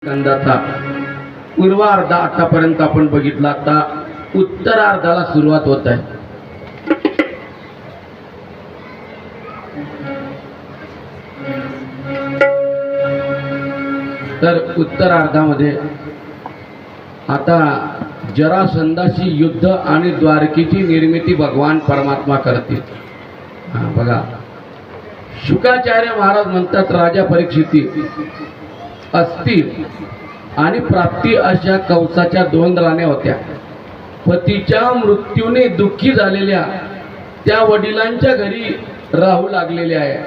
स्कंदाचा पूर्वार्ध आतापर्यंत आपण बघितला. आता उत्तरार्धाला सुरुवात होत आहे. तर उत्तरार्धामध्ये आता जरासंधाशी युद्ध आणि द्वारकेची निर्मिती भगवान परमात्मा करतील. बघा, शुकाचार्य महाराज म्हणतात, राजा परीक्षिती असतील आणि प्राप्ती अशा कंसाच्या 2 राण्या होत्या. पतीच्या मृत्यूने दुःखी झालेल्या त्या वडिलांच्या घरी राहू लागलेले आहे.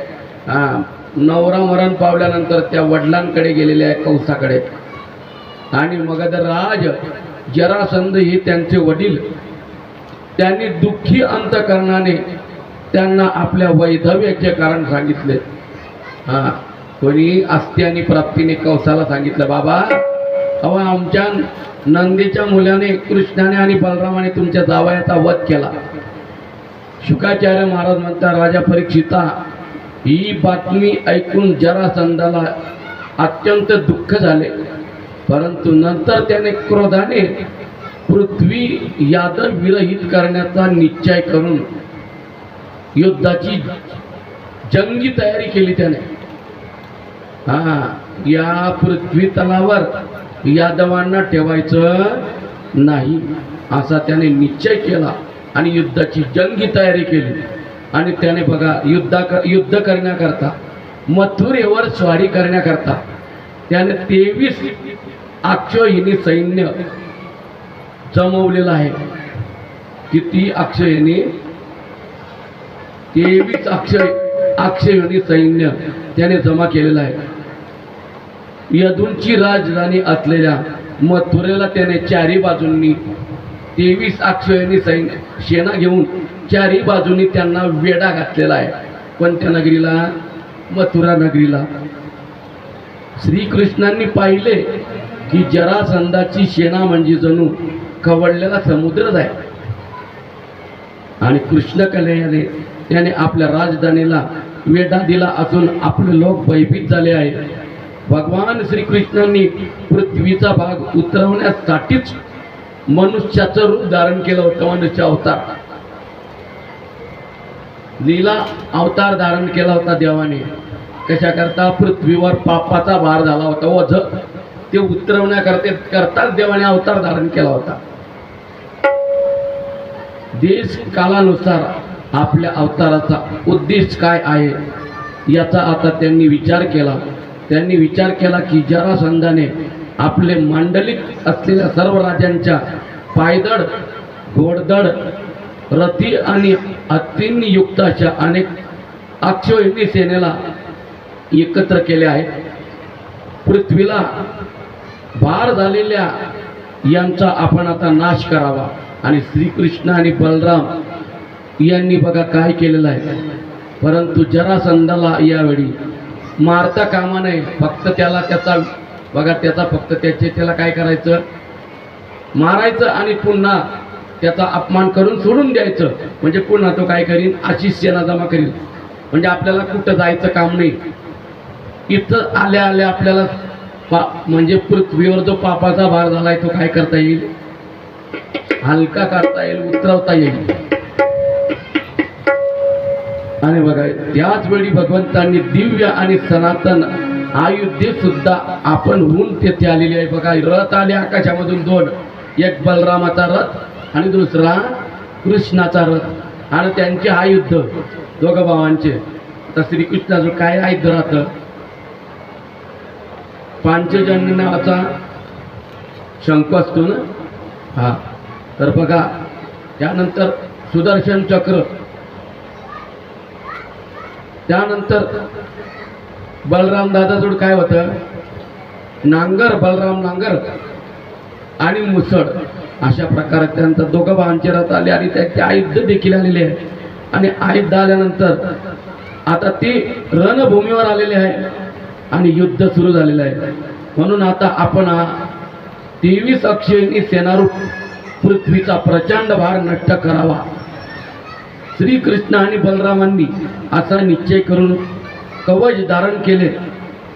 नवरा मरण पावल्यानंतर त्या वडिलांकडे गेलेले आहे, कंसाकडे. आणि मगध राज जरासंध हे त्यांचे वडील, त्यांनी दुःखी अंतकरणाने त्यांना आपल्या वैधव्याचे कारण सांगितले. कोणी अस्ति आणि प्राप्तीने कंसाला सांगितलं, बाबा अहो, आमच्या नंदीच्या मुलाने कृष्णाने आणि बलरामाने तुमच्या जावयाचा वध केला. शुकाचार्य महाराज म्हणतात, राजा परीक्षिता, ही बातमी ऐकून जरासंधाला अत्यंत दुःख झाले. परंतु नंतर त्याने क्रोधाने पृथ्वी यादव विरहित करण्याचा निश्चय करून युद्धाची जंगी तयारी केली त्याने. या पृथ्वी तलावर यादवांना ठेवायचं नाही असा त्याने निश्चय केला आणि युद्धाची जंगी तयारी केली. आणि त्याने बघा, युद्ध करण्याकरता, मथुरेवर स्वारी करण्याकरता त्याने 23 अक्षयहिनी सैन्य जमवलेलं आहे. किती अक्षयहिनी? 23 अक्षयहिनी सैन्य त्याने जमा केलेलं आहे. यदूंची राजधानी असलेल्या मथुरेला त्याने 4ही बाजूंनी 23 अक्षयहिनी सैन्य सेना घेऊन 4ही बाजूंनी त्यांना वेढा घातलेला आहे. कोणत्या नगरीला? मथुरा नगरीला. श्रीकृष्णांनी पाहिले की जरासंधाची सेना म्हणजे जणू खवळलेला समुद्रच आहे. आणि कृष्ण कल्याणे त्याने आपल्या राजधानीला वेढा दिला असून आपले लोक भयभीत झाले आहे. भगवान श्रीकृष्णांनी पृथ्वीचा भाग उतरवण्यासाठीच मनुष्याचं रूप धारण केलं होतं. मनुष्य अवतार, लीला अवतार धारण केला होता देवाने. कशाकरता? पृथ्वीवर पापाचा भार झाला होता, ओझ ते उतरवण्याकरताच देवाने अवतार धारण केला होता. देश कालानुसार आपल्या अवताराचा उद्देश काय आहे याचा आता त्यांनी विचार केला. त्यांनी विचार केला की जरासंधाने आपले मांडलिक असलेल्या सर्व राजांच्या पायदळ, घोडदळ, रथी आणि हत्तींनी युक्त अशा अनेक अक्षयहिनी सेनेला एकत्र केले आहे. पृथ्वीला भार झालेल्या यांचा आपण आता नाश करावा. आणि श्रीकृष्ण आणि बलराम यांनी बघा काय केलेलं आहे. परंतु जरासंधाला यावेळी मारता कामा नये. फक्त त्याला त्याला काय करायचं? मारायचं आणि पुन्हा त्याचा अपमान करून सोडून द्यायचं. म्हणजे पुन्हा तो काय करीन? अशी सेना जमा करील. म्हणजे आपल्याला कुठं जायचं काम नाही. इथं आल्या आल्या आपल्याला म्हणजे पृथ्वीवर जो पापाचा भार झालाय तो काय करता येईल? हलका करता येईल, उतरवता येईल. आणि बघा, त्याच वेळी भगवंतांनी दिव्य आणि सनातन आयुधे सुद्धा आपण होऊन तेथे आलेली आहे. बघा, रथ आले आकाशामधून 2, एक बलरामाचा रथ आणि दुसरा कृष्णाचा रथ. आणि त्यांचे आयुध दोघं भावांचे. आता श्रीकृष्णाचं काय आयुध राहतं? पांचजन्य नावाचा शंख असतो ना. तर बघा, त्यानंतर सुदर्शन चक्र, त्यानंतर बलराम दादाजवळ काय होतं? नांगर, बलराम नांगर आणि मुसळ. अशा प्रकारे त्यांचा दोघं भावांचे रथ आले आणि त्यांचे आयुध देखील आलेले आहे. आणि आयुध आल्यानंतर आता ते रणभूमीवर आलेले आहे आणि युद्ध सुरू झालेलं आहे. म्हणून आता आपण 23 अक्षयहिनी सेनारूप पृथ्वीचा प्रचंड भार नष्ट करावा. श्रीकृष्ण आणि बलरामांनी असा निश्चय करून कवच धारण केले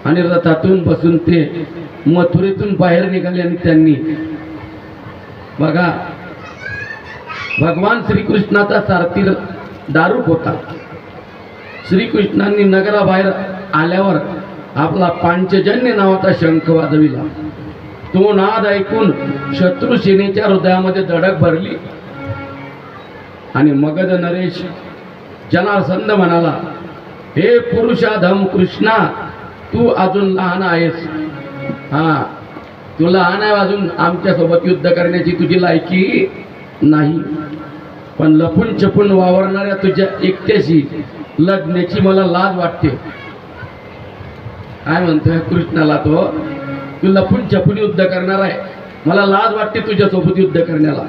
आणि रथातून बसून ते मथुरेतून बाहेर निघाले आणि त्यांनी बघा भगवान श्रीकृष्णाचा सारथी दारूक होता. श्रीकृष्णांनी नगराबाहेर आल्यावर आपला पांचजन्य नावाचा शंख वाजविला. तो नाद ऐकून शत्रू सेनेच्या हृदयामध्ये धडक भरली आणि मगध नरेश जनार्दन म्हणाला, हे पुरुषाधम कृष्णा, तू अजून लहान आहेस. हा, तू लहान आहे अजून, आमच्यासोबत युद्ध करण्याची तुझी लायकी नाही. पण लपून छपून वावरणाऱ्या तुझ्या एकट्याशी लढण्याची मला लाज वाटते. काय म्हणतोय कृष्णाला तो, तू लपून छपून युद्ध करणार आहे, मला लाज वाटते तुझ्यासोबत युद्ध करण्याला.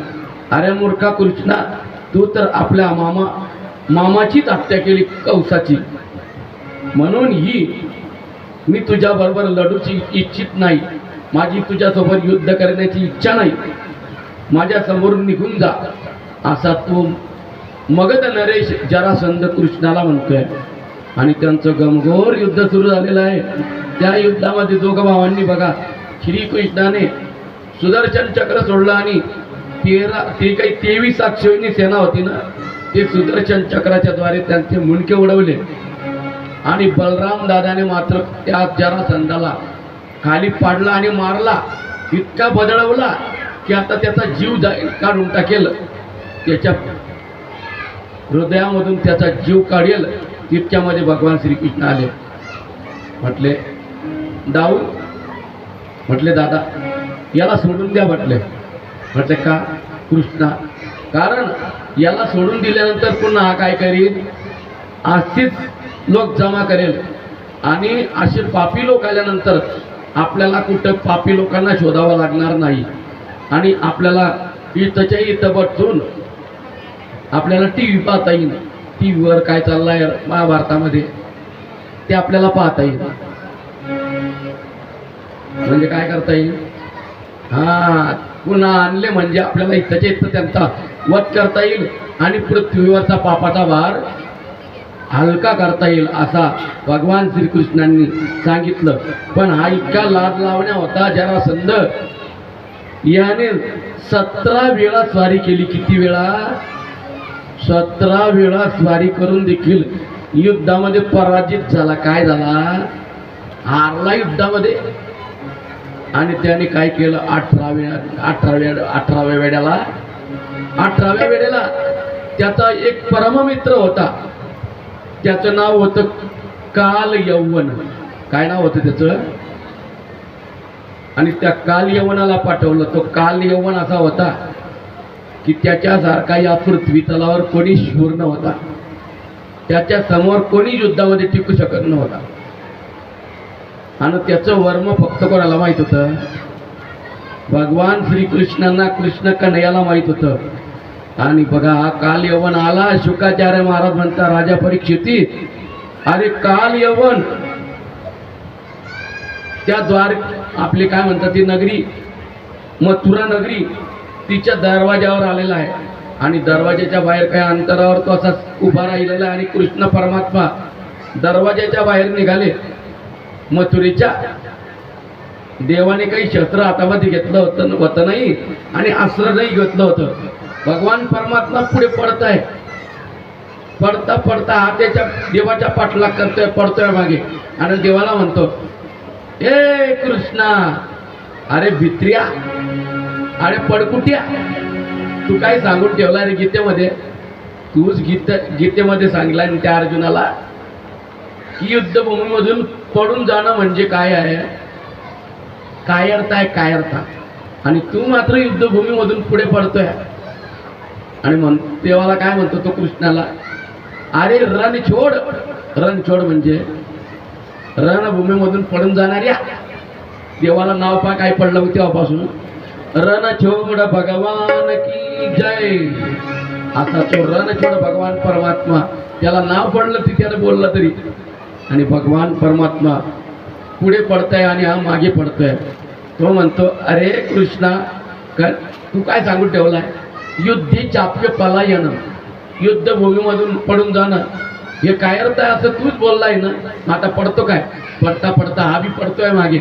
अरे मूर्खा कृष्णा, तू तर आपल्या मामाचीच हत्या केली, कंसाची. म्हणून ही मी तुझ्या बरोबर लढूची इच्छित नाही. माझी तुझ्यासोबत युद्ध करण्याची इच्छा नाही. माझ्या समोर निघून जा, असा तो मगध नरेश जरासंध कृष्णाला म्हणतोय. आणि त्यांचं गमघोर युद्ध सुरू झालेलं आहे. त्या युद्धामध्ये दोघं भावांनी बघा, श्रीकृष्णाने सुदर्शन चक्र सोडलं आणि ते काही 23 अक्षौहिणी सेना होती ना, ते सुदर्शन चक्राच्या द्वारे त्यांचे मुंडके उडवले. आणि बलराम दादाने मात्र त्या जरासंधाला खाली पाडला आणि मारला. इतका बदळवला की आता त्याचा जीव काढून टाकेल, त्याच्या हृदयामधून त्याचा जीव काढेल तितक्यामध्ये भगवान श्रीकृष्ण आले. म्हटले दाऊ, म्हटले दादा याला सोडून द्या. म्हटले का कृष्णा, कारण याला सोडून दिल्यानंतर पुन्हा हा काय करील, असेच लोक जमा करेल. आणि असे पापी लोक आल्यानंतर आपल्याला कुठं पापी लोकांना शोधावं लागणार नाही. आणि आपल्याला इथंच्या इथं बसून आपल्याला TV पाहता येईल. TV वर काय चाललंय महाभारतामध्ये ते आपल्याला पाहता येईल. म्हणजे काय करता येईल, हा पुन्हा आणले म्हणजे आपल्याला इथंच्या इथं त्यांचा वध करता येईल आणि पृथ्वीवरचा पापाचा भार हलका करता येईल, असा भगवान श्रीकृष्णांनी सांगितलं. पण हा इतका लाज लावण्या होता जरासंध, याने 17 वेळा स्वारी केली. किती वेळा, 17 वेळा स्वारी करून देखील युद्धामध्ये पराजित झाला. काय झाला, हारला युद्धामध्ये. आणि त्याने काय केलं, 18व्या वेळेला त्याचा एक परममित्र होता, त्याचं नाव होतं काल यौवन. काय नाव होतं त्याचं, आणि त्या काल यवनाला पाठवलं. तो काल यवन असा होता की त्याच्यासारखा या पृथ्वी तलावर कोणी शूर नव्हता. त्याच्या समोर कोणी युद्धामध्ये टिकू शकत नव्हता. आणि त्याचं वर्म फक्त कोणाला माहित होतं, भगवान श्रीकृष्णांना, कृष्ण कन्हैयाला माहित होतं. आणि बघा हा काल यवन आला. शुकाचार्य महाराज म्हणता, राजा परीक्षिती, अरे काल यवन त्या द्वार आपले काय म्हणतात ती नगरी, मथुरा नगरी, तिच्या दरवाजावर आलेला आहे. आणि दरवाजाच्या बाहेर काही अंतरावर तो असा उभा राहिलेला आहे. आणि कृष्ण परमात्मा दरवाजाच्या बाहेर निघाले मथुरेच्या. देवाने काही शस्त्र हातामध्ये घेतलं होतं नाही आणि अस्त्र नाही घेतलं होतं. भगवान परमात्मा पुढे पडत आहे. पडता पडता हा त्याच्या देवाच्या पाठलाग करतोय, पडतोय मागे. आणि देवाला म्हणतो, ए कृष्णा, अरे भित्र्या, अरे पडकुट्या, तू काय सांगून ठेवला रे गीतेमध्ये. तूच गीतेमध्ये सांगितलं आणि त्या अर्जुनाला की युद्धभूमीमधून पडून जाणं म्हणजे काय आहे, काय अर्थ आहे, काय अर्थ. आणि तू मात्र युद्धभूमीमधून पुढे पडतोय. आणि देवाला काय म्हणतो तो कृष्णाला, अरे रणछोड. रणछोड म्हणजे रणभूमीमधून पडून जाणाऱ्या. देवाला नाव पा काय पडलं होतं तेव्हापासून, रणछोड भगवान की जय. असा तो रणछोड भगवान परमात्मा, त्याला नाव पडलं ती त्याला बोललं तरी. आणि भगवान परमात्मा पुढे पडताय आणि हा मागे पडतोय. तो म्हणतो, अरे कृष्णा, तू काय सांगून ठेवलाय, युद्धे चाप्य पलायन, युद्धभूमीमधून पडून जाणं हे काय अर्थ आहे असं तूच बोललाय ना. आता पडतो काय, पडता पडता हा बी पडतोय मागे.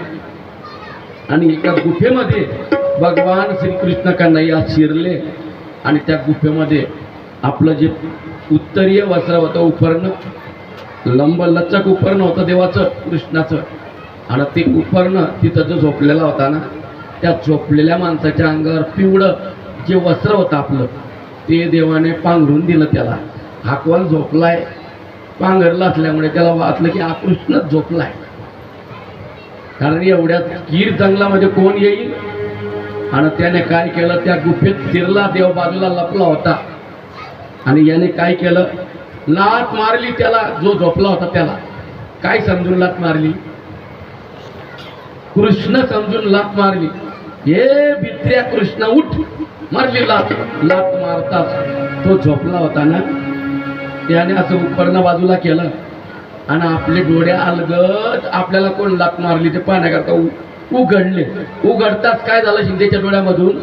आणि एका गुफेमध्ये भगवान श्रीकृष्ण कन्हैया शिरले आणि त्या गुफेमध्ये आपलं जे उत्तरीय वस्त्र होतं उपरणं, लंब लचक उपरणं होतं देवाचं कृष्णाचं, आणि ते उपरणं तिथं जो झोपलेला होता ना, त्या झोपलेल्या माणसाच्या अंगावर पिवळं जे वस्त्र होतं आपलं ते देवाने पांघरून दिलं त्याला. हाकवाल झोपलाय, पांघरला असल्यामुळे त्याला वाटलं की हा कृष्णच झोपलाय. कारण एवढ्यात गीर जंगलामध्ये कोण येईल, आणि त्याने काय केलं, त्या गुफेत शिरला, देव बाजूला लपला होता, आणि याने काय केलं, लात मारली त्याला, जो झोपला होता त्याला. काय समजून लात मारली, कृष्ण समजून लात मारली. हे भित्र्या कृष्ण उठ, मारली लात. लात मारताच तो झोपला होता ना, त्याने असं उपरणं बाजूला केलं आणि आपले डोळे अलगद, आपल्याला कोण लात मारली ते पाहण्याकरता उघडले. उघडताच काय झालं, शिंदेच्या डोळ्यामधून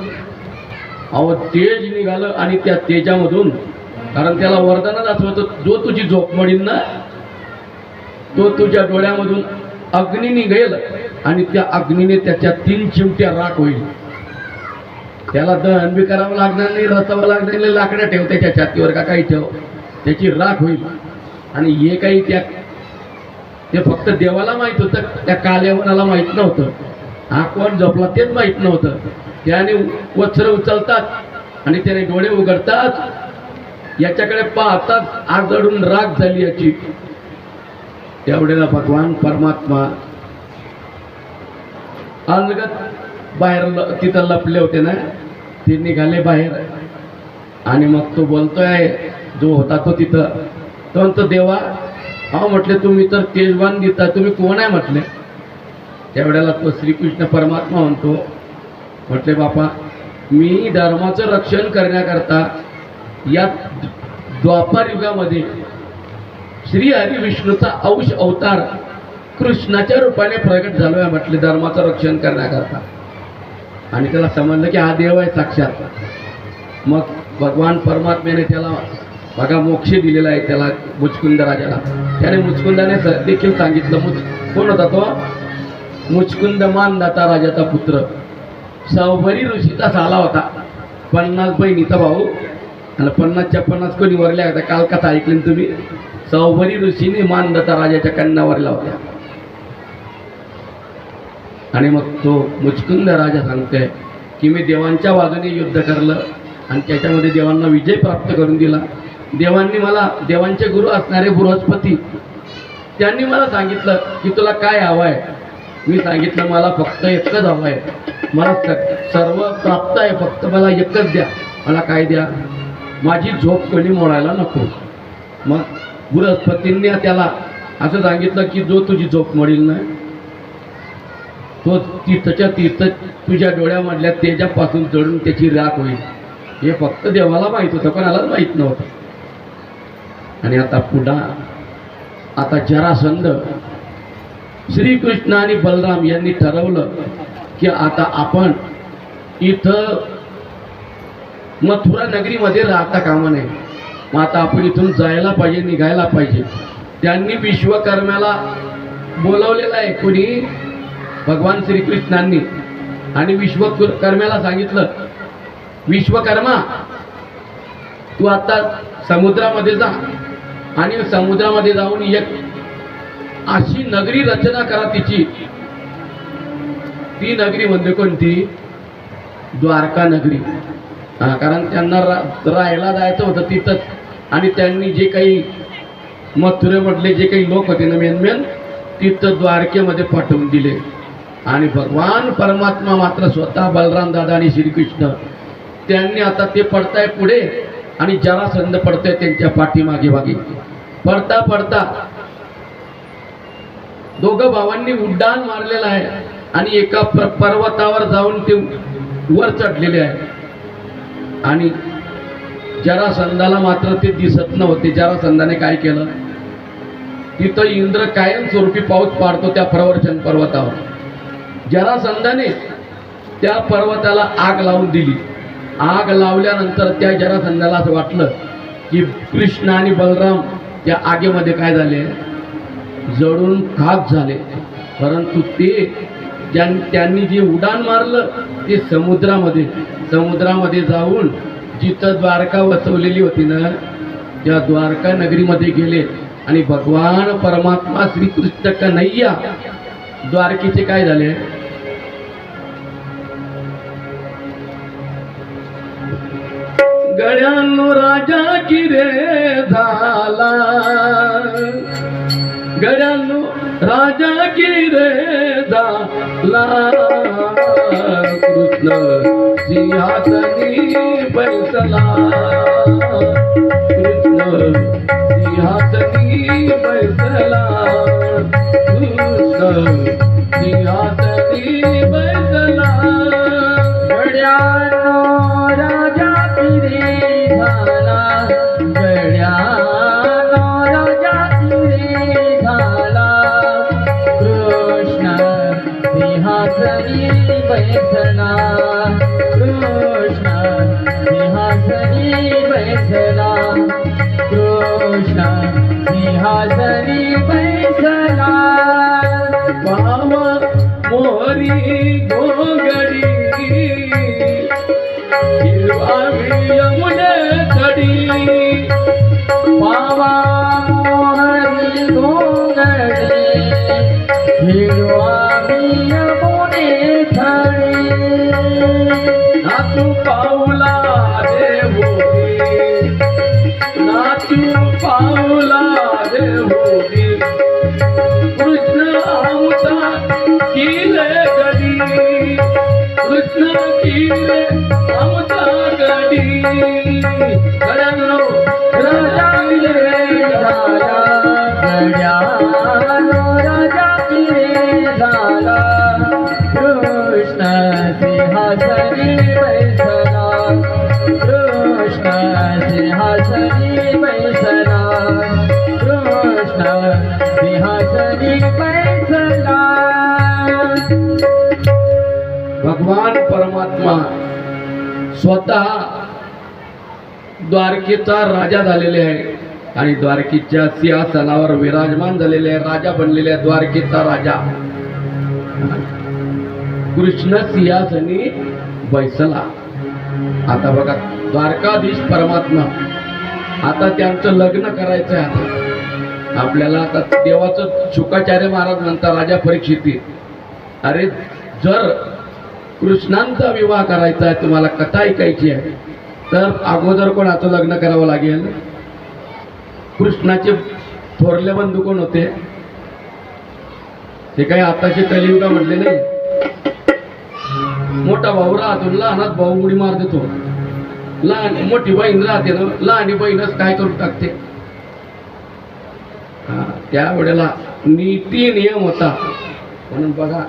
अहो तेज निघालं, आणि त्या तेजामधून, कारण त्याला वरदानच असं होतं, जो तुझी झोप मोडील ना तो तुझ्या डोळ्यामधून अग्नी निघेल, आणि त्या अग्नीने त्याच्या 3 चिमट्या राख होईल. त्याला दहन बी करावं लागणार नाही, रचावं लागणार नाही, लाकडं ठेव त्याच्या छातीवर का काही ठेव, त्याची राख होईल. आणि हे काही ते फक्त देवाला माहित होतं, त्या काल्यावनाला माहित नव्हतं. हा कोण झोपला तेच माहित नव्हतं. त्याने वस्त्र उचलतात आणि त्याने डोळे उघडतात, याच्याकडे पाहतात आजडून राख झाली याची. त्यावेळेला भगवान परमात्मा अलगत बाहेर तिथं लपले होते ना, ते निघाले बाहेर. आणि मग तो बोलतोय, जो होता तो तिथं, तो म्हणतो देवा, अहो म्हटले तुम्ही तर तेजवान देता, तुम्ही कोण आहे म्हटले. त्यावेळेला तो श्रीकृष्ण परमात्मा म्हणतो, म्हटले बापा, मी धर्माचं रक्षण करण्याकरता या द्वापार युगामध्ये श्रीहरी विष्णूचा अंश अवतार कृष्णाच्या रूपाने प्रगट झालो आहे म्हटले, धर्माचं रक्षण करण्याकरता. आणि त्याला समजलं की हा देव आहे साक्षात. मग भगवान परमात्म्याने त्याला बघा मोक्ष दिलेला आहे त्याला, मुचकुंद राजाला. त्याने मुचकुंदाने देखील सांगितलं, कोण होता तो, मुचकुंद मानदाता राजाचा पुत्र, सौभरी ऋषीचा साला होता, 50 बहिणीचा भाऊ, आणि 50च्या 50 कोणी वरल्या होत्या. काल कथा ऐकली तुम्ही, सौभरी ऋषीने मानदाता राजाच्या कन्या वरल्या होत्या. आणि मग तो मुचकुंद राजा सांगतोय की मी देवांच्या बाजूने युद्ध करलं आणि त्याच्यामध्ये देवांना विजय प्राप्त करून दिला. देवांनी मला, देवांचे गुरु असणारे बृहस्पती, त्यांनी मला सांगितलं की तुला काय हवं आहे. मी सांगितलं मला फक्त एकच हवं आहे, मला सर्व प्राप्त आहे, फक्त मला एकच द्या. मला काय द्या, माझी झोप कोणी मोडायला नको. मग बृहस्पतींनी त्याला असं सांगितलं की जो तुझी झोप मोडील ना, तो तीर्थच्या तीर्थ तुझ्या डोळ्यामधल्या तेजापासून जळून त्याची राख होईल. हे फक्त देवाला माहीत होतं, कोणालाच माहीत नव्हतं. आणि आता पुन्हा आता जरासंध, श्रीकृष्ण आणि बलराम यांनी ठरवलं की आता आपण इथं मथुरा नगरीमध्ये राहता कामा नये. मग आता आपण इथून जायला पाहिजे, निघायला पाहिजे. त्यांनी विश्वकर्म्याला बोलवलेलं आहे, कोणी, भगवान श्रीकृष्णांनी. आणि विश्वकर्म्याला सांगितलं, विश्वकर्मा तू आता समुद्रामध्ये जा आणि समुद्रामध्ये जाऊन एक अशी नगरी रचना करा तिची. ती नगरी म्हणजे कोणती, द्वारका नगरी. कारण त्यांना राहायला जायचं होतं तिथंच. आणि त्यांनी जे काही मथुरेमधले जे काही लोक होते ना मेन तिथं द्वारकेमध्ये पाठवून दिले. आणि भगवान परमात्मा मात्र स्वतः बलराम दादा आणि श्रीकृष्ण त्यांनी आता ते पडताय पुढे आणि जरासंध पडतोय त्यांच्या पाठीमागे मागे. पडता पडता दोघं भावांनी उड्डाण मारलेलं आहे आणि एका पर्वतावर जाऊन ते वर चढलेले आहे. आणि जरासंधाला मात्र ते दिसत नव्हते. जरासंधाने काय केलं, तिथं इंद्र कायमस्वरूपी पाऊस पाडतो त्या प्रवर्चन पर्वतावर. जरासंधाने त्या पर्वताला आग लावून दिली. आग लावल्यानंतर त्या जरासंधाला असं वाटलं की कृष्ण आणि बलराम त्या आगीमध्ये काय झाले, जळून खाक झाले. परंतु ते त्यांनी जे उडान मारलं ते समुद्रामध्ये जाऊन जिथं द्वारका वसवलेली होती ना, त्या द्वारका नगरीमध्ये गेले आणि भगवान परमात्मा श्रीकृष्ण कन्हैया द्वारकेचे काय झाले, गड्यांनो राजा की रे झाला, गड्यांनो राजा की रे झाला, कृष्ण सिंहासनी बैसला, कृष्ण सिंहासनी बैसला, कृष्ण सिंहासनी बैसला, गड्यांनो राजा की रे झाला, गड्यांनो राजा की रे झाला, कृष्ण सिंहासनी बैसला, कृष्ण सिंहासनी बैसला, कृष्ण सिंहासनी बैसला, भावा मोरी गोगडी हिरवावी यमुने चढी, पावा मोहरी गोंगडी हिरवावी यमुने थडी, नाचू पाऊला देवोगी, नाचू पाऊला देवोगी, कृष्ण आमचा किले गडी, कृष्ण किले आमचा गडी, गड्यांनो राजा की रे झाला, गड्यांनो राजा की रे झाला, कृष्ण सिंहासनी बैसला, कृष्ण सिंहासनी बैसला, कृष्ण सिंहासनी बैसला. भगवान परमात्मा स्वतः द्वारकेचा राजा झालेले आहे आणि द्वारकेच्या सिंहासनावर विराजमान झालेले आहे, राजा बनलेले आहे, द्वारकेचा राजा कृष्ण सिंहासनी बैसला. आता बघा द्वारकाधीश परमात्मा, आता त्यांचं लग्न करायचं आहे. आता आपल्याला आता देवाचं शुकाचार्य महाराज म्हणतात राजा परीक्षिती, अरे जर कृष्णांचा विवाह करायचा आहे, तुम्हाला कथा ऐकायची आहे, तर अगोदर कोणाचं लग्न करावं लागेल? कृष्णाचे थोरले बंधू कोण होते? ते काही आताचे कलियुगा म्हटले नाही. मोठा भाऊ राहतो, लहानात भाऊ उडी मार देतो, लहान मोठी बहीण राहते ना, लहानी बहीणच काय करून टाकते. त्या वेळेला नीती नियम होता. म्हणून बघा,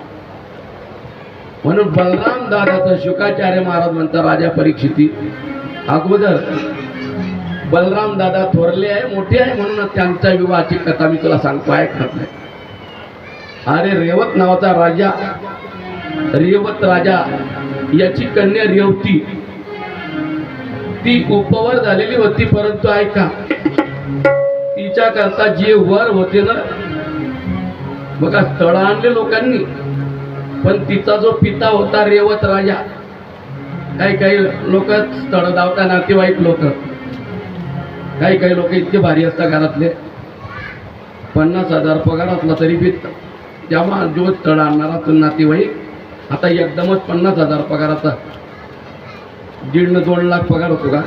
म्हणून बलराम दादाचं शुकाचार्य महाराज म्हणतात राजा परीक्षिती, अगोदर बलराम दादा थोरले आहे, मोठे आहे, म्हणून त्यांच्या विवाहाची कथा मी तुला सांगतो, ऐकत नाही. अरे रेवत नावाचा राजा, रेवत राजा याची कन्या रेवती, ती उपवर झालेली होती, परंतु ऐका तिच्या करता जे वर होते ना, बघा स्थळ आणले लोकांनी, पण तिचा जो पिता होता रेवत राजा, काही लोक स्थळ धावता, नातेवाईक लोक, काही लोक इतके भारी असतात घरातले, 50,000 पगार असला तरी बी जेव्हा जो स्थळ आणणारा तो नातेवाईक, आता एकदमच 50,000 पगाराचा 1.5 2 लाख पगार होतो का?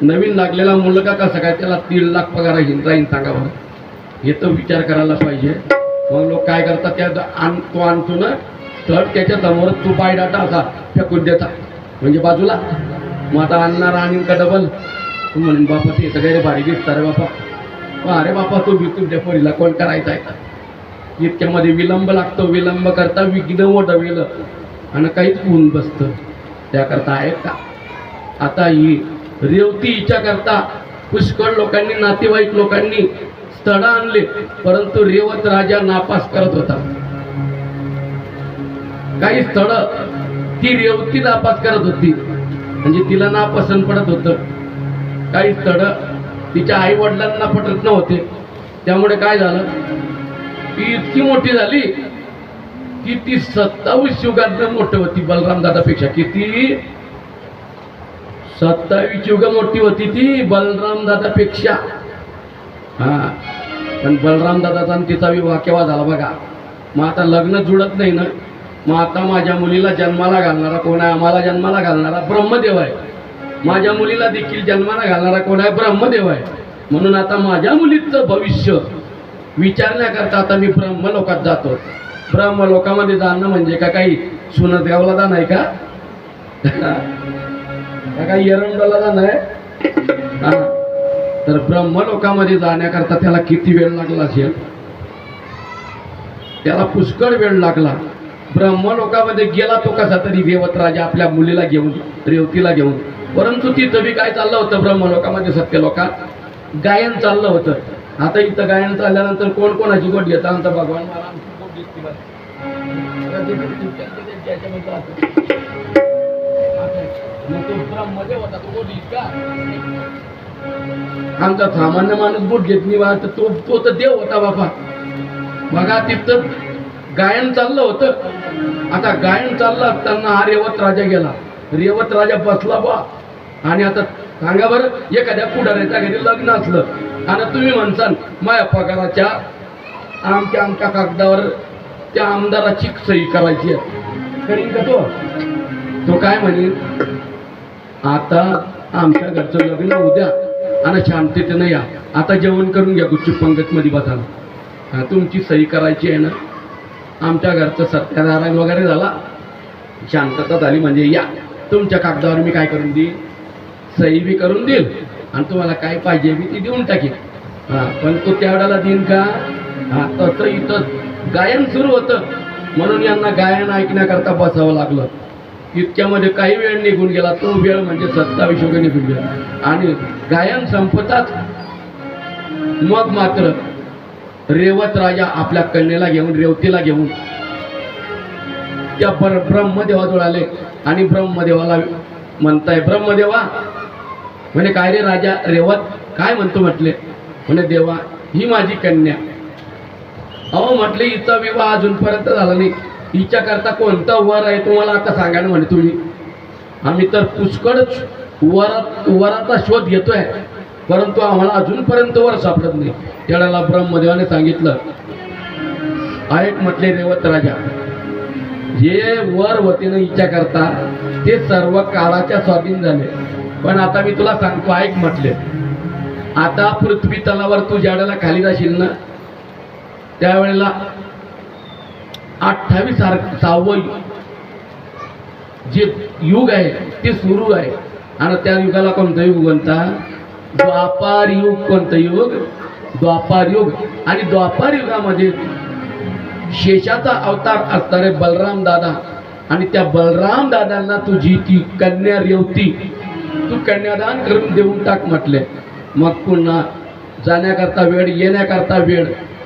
नवीन लागलेला मुलगा कसा काय त्याला 3 लाख पगार राहील सांगा बरं, हे तर विचार करायला पाहिजे. मग लोक काय करतात, त्या तो आणतो ना, तर त्याच्या समोरच तू बायोडाटा असा फेकून देता, म्हणजे बाजूला. मग आता आणणार आणीन का डबल? तू म्हणून बापा ते सगळे भारी दिसतात रे बापा, अरे बापा तू तुमच्या पोरीला कोण करायचा आहे का? इतक्यामध्ये विलंब लागतो, विलंब करता विघ्न मोठं आणि काहीच होऊन बसतं. त्याकरता आहेत का? आता ही रेवती हिच्या करता पुष्कळ लोकांनी, नातेवाईक लोकांनी स्थळ आणले, परंतु रेवत राजा नापास करत होता. काही स्थळ ती रेवती नापास करत होती, म्हणजे तिला नापसंत पडत होतं. काही स्थळ तिच्या आई वडिलांना पटत नव्हते. त्यामुळे काय झालं, ती इतकी मोठी झाली किती 27 युगांत मोठं होती बलराम दादापेक्षा. किती 27 युग मोठी होती ती बलराम दादापेक्षा. हा पण बलराम दादाचा आणि तिचा विवाह केव्हा झाला बघा. मग आता लग्न जुळत नाही ना. मग आता माझ्या मुलीला जन्माला घालणारा कोण आहे? आम्हाला जन्माला घालणारा ब्रह्मदेव आहे. माझ्या मुलीला देखील जन्माला घालणारा कोण आहे? ब्रह्मदेव आहे. म्हणून आता माझ्या मुलीचं भविष्य विचारण्याकरता आता मी ब्रह्मलोकात जातो. ब्रह्मलोकामध्ये जाणं म्हणजे का काही सुनत गावला जाणं आहे का? काही एरंडला जाणं आहे? तर ब्रह्मलोकामध्ये जाण्याकरता त्याला किती वेळ लागला असेल? त्याला पुष्कळ वेळ लागला. ब्रह्मलोकामध्ये गेला तो कसा तरी रेवत राजा आपल्या मुलीला घेऊन, रेवतीला घेऊन. परंतु तिथं बी काय चाललं होतं ब्रह्मलोकामध्ये? सत्यलोकात गायन चाललं होतं. आता इथं गायन चालल्यानंतर कोण कोणाची गोट घेता म्हणता भगवान मला आमची गोट घेतली बा. मग तो ब्रह्मदेव होता, तो गोट घेत का? आमचा सामान्य माणूस बोट घेत नाही बा. तो तर देव होता बाबा. बघा तिथं गायन चाललं होतं. आता गायन चाललं असताना हा रेवत राजा गेला. रेवत राजा बसला बा. आणि आता सांगा बरं, एखाद्या पुढाऱ्याच्या घरी लग्न असलं आणि तुम्ही म्हणसाल माझ्या पगाराच्या आमच्या कागदावर त्या आमदाराची सही करायची आहे, करीन का तो काय म्हणेल? आता आमच्या घरचं लग्न उद्या आणि शांततेनं या. आता जेवण करून घ्या, गुच्छ पंगत मध्ये बसा. तुमची सही करायची आहे ना. आमच्या घरचं सत्यानारायण वगैरे झाला, शांतता झाली म्हणजे या. तुमच्या कागदावर मी काय करून देईन? सही बी करून देईल आणि तुम्हाला काय पाहिजे मी ती देऊन टाकेन. पण तो त्यावेळेला देईन का? तसं इथं गायन सुरू होतं. म्हणून यांना गायन ऐकण्याकरता बसावं लागलं. इतक्यामध्ये काही वेळ निघून गेला. तो वेळ म्हणजे 27 युग निघून गेला. आणि गायन संपतात मग मात्र रेवत राजा आपल्या कन्येला घेऊन, रेवतीला घेऊन त्या ब्रह्मदेवाजवळ आले. आणि ब्रह्मदेवाला म्हणताय, ब्रह्मदेवा म्हणे काय रे राजा? रेवत काय म्हणतो म्हटले? म्हणे देवा ही माझी कन्या. अहो म्हटले हिचा विवाह अजूनपर्यंत झाला नाही. हिच्याकरता कोणता वर आहे तुम्हाला आता सांगा ना म्हणे तुम्ही. आम्ही तर पुष्कळच वराचा शोध घेतोय, परंतु आम्हाला अजूनपर्यंत वर सापडत नाही. त्याला ब्रह्मदेवाने सांगितलं, ऐक म्हटले रेवत राजा, जे वर होते ना हिच्याकरता ते सर्व काळाच्या स्वाधीन झाले. पण आता मी तुला सांगतो, ऐक म्हटले. आता पृथ्वी तलावर तू ज्या वेळेला खाली जाशील ना, त्यावेळेला 28वे जे युग आहे ते सुरू आहे. आणि त्या युगाला कोणतं युग म्हणतात? द्वापार युग. कोणतं युग? द्वापार युग. आणि द्वापार युगामध्ये शेषाचा अवतार असणारे बलराम दादा, आणि त्या बलराम दादांना तुझी ती कन्या रेवती तू कन्यादान करून देऊन टाक म्हटले. मग पुन्हा जाण्याकरता वेळ, येण्याकरता वेळ.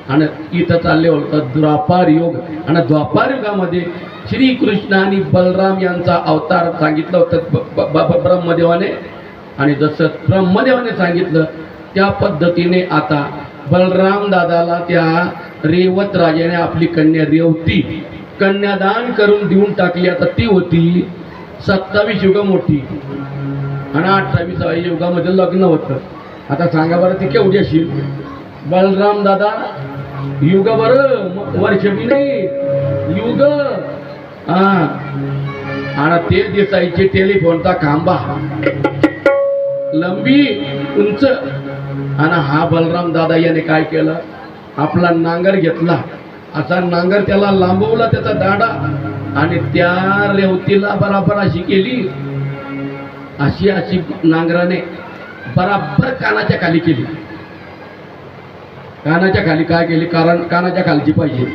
आणि इथं चालले होतं द्वापार युग. आणि द्वापार युगामध्ये श्रीकृष्ण आणि बलराम यांचा अवतार सांगितलं होतं ब्रह्मदेवाने. आणि जसं ब्रह्मदेवाने सांगितलं त्या पद्धतीने आता बलराम दादाला त्या रेवत राजाने आपली कन्या रेवती कन्यादान करून देऊन टाकली. आता ती होती 27 युग मोठी आणि 28व्या युगामध्ये लग्न होतं. आता सांगा बरं ती केवढी असेल? बलराम दादा युग बरं, वर्ष बी नाही, युग. आणि ते दिसायचे टेलिफोनचा खांबा लंबी उंच. आणि हा बलराम दादा याने काय केलं? आपला नांगर घेतला, असा नांगर त्याला लांबवला त्याचा दांडा, आणि त्या रेवतीला बराबर अशी केली, अशी नांगराने बराबर कानाच्या खाली केली. कानाच्या खाली काय केली? कारण कानाच्या खालची पाहिजे.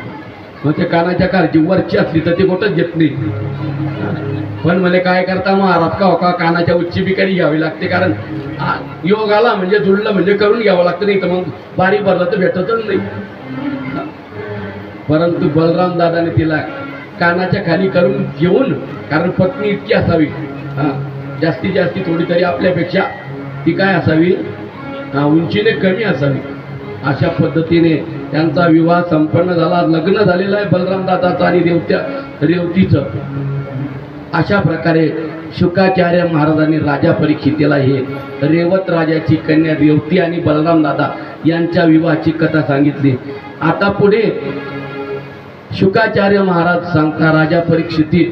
मग ते कानाच्या खालची वरची असली तर ते गोटच घेत नाही. पण मला काय करता महाराज का होका कानाच्या उच्ची बिकारी घ्यावी लागते. कारण योग आला म्हणजे जुळलं म्हणजे करून घ्यावं लागतं, नाही तर मग बारी भरलं तर भेटतच नाही. परंतु बलराम दादाने तिला कानाच्या खाली करून घेऊन, कारण पत्नी इतकी असावी, जास्तीत जास्ती थोडी तरी आपल्यापेक्षा ती काय असावी, उंचीने कमी असावी, अशा पद्धतीने त्यांचा विवाह संपन्न झाला, लग्न झालेलं आहे बलराम दादाचं आणि रेवतीचं. अशा प्रकारे शुकाचार्य महाराजांनी राजा परीक्षितीला हे रेवत राजाची कन्या रेवती आणि बलराम दादा यांच्या विवाहाची कथा सांगितली. आता पुढे शुकाचार्य महाराज सांगता राजा परीक्षिती